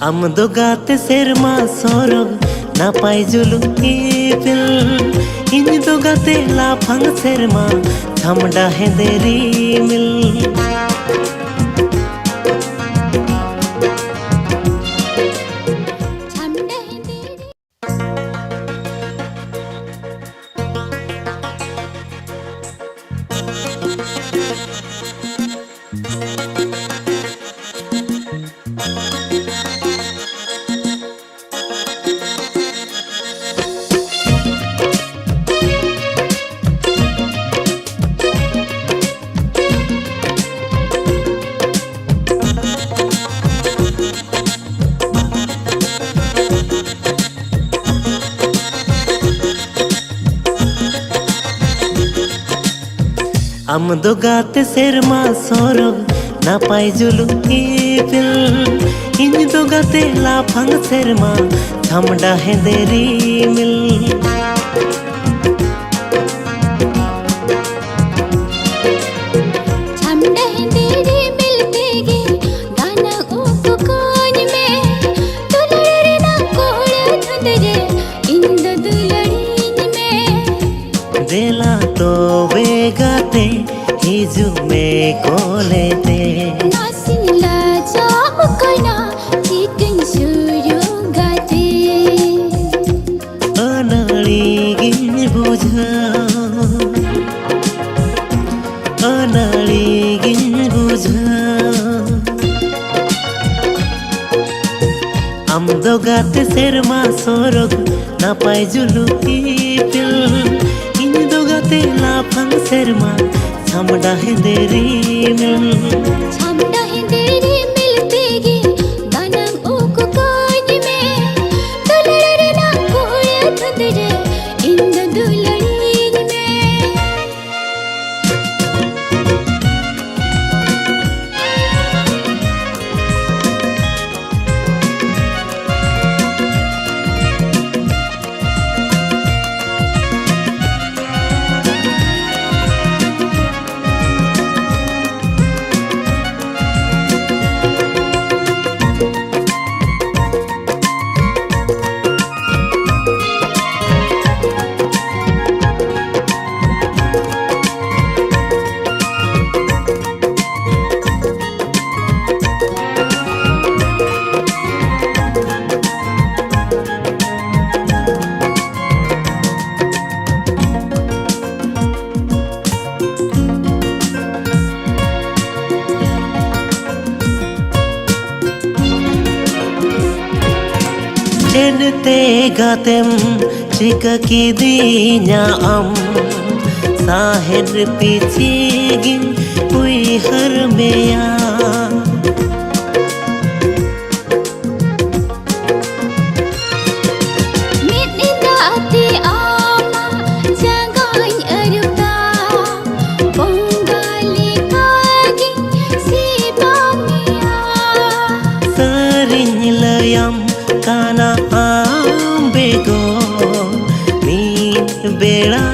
am do gate serma soro na pai julu ipil in do gate la phang serma thamda henderi mil am do gate serma soro na pai julu ipil in do gate la phang serma thamda henderi mil गाते हिजु में कोलेते नासिला जाम कना chicken सुरु गाते अनाड़ी गिन बुझा am do gate serma sorog na pai julu ipil la phang serma thamda henderi mil tege danam uku koni me dulare na kore thundre inda dulari me te gatem chika kidinya am sahir pichigin pui har meya kana ambego min bela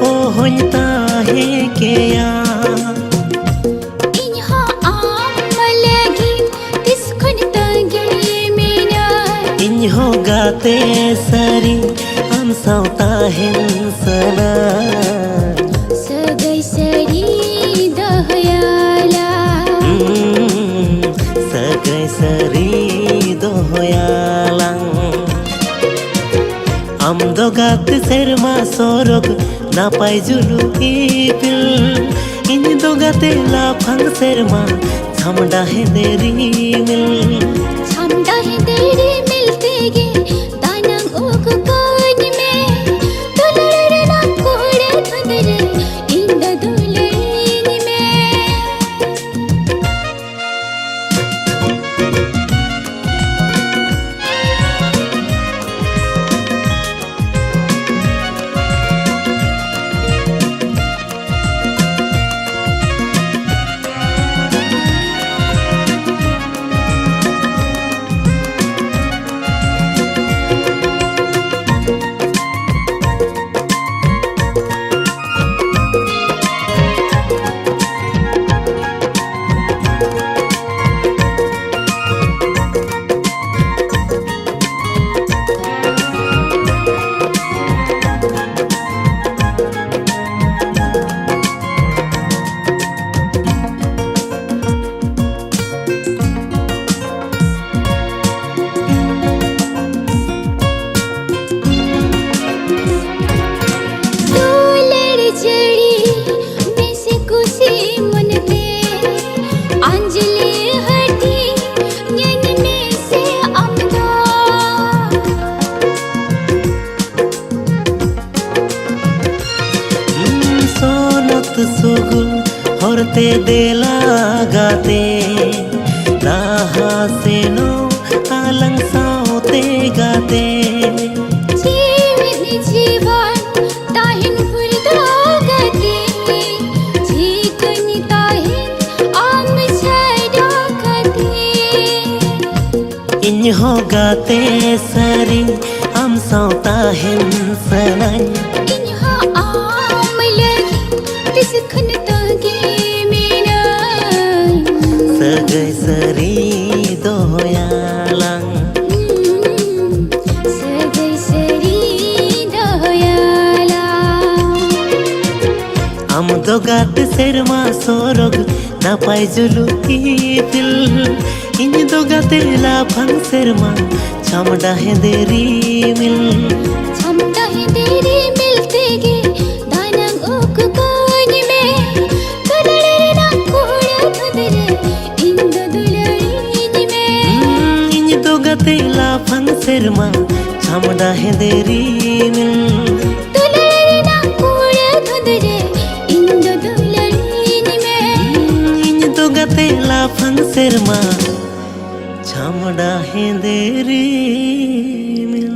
o honta he keya inha amalagi tiskun tage mena inho gate sari am sauta hinsana sagai sari dahayala sagai sari dohoyalang am do gate serma sorog na pai julu ipil in do gate la phang serma thamda henderi mil tege danam uku koni me dulare na kore thundre inda dulari me गाते देला गाते राहा से no along साउते गाते जीवन जीवन ताहिन फुरदा गाते जीकनी ताहिन आम छड़ा गाते इन हो गाते सरी am sauta hin sanai इन्हा आम लगी तिसखन तागे मेरा sagai sari doyalang सगै सरी दयाला am dogat serma sorog na pai julu ipil in dogate la phang serma chamda henderi mil छमटा है तेरे मिलते गे दानंग ओक कोन में दुलड़े ना कोड़ा धुदरे इंद दुलड़ीन में in dogate la phang serma chamda henderi mil दुलड़े ना कोड़ा धुदरे इंद दुलड़ीन में in dogate la phang serma chamda henderi mil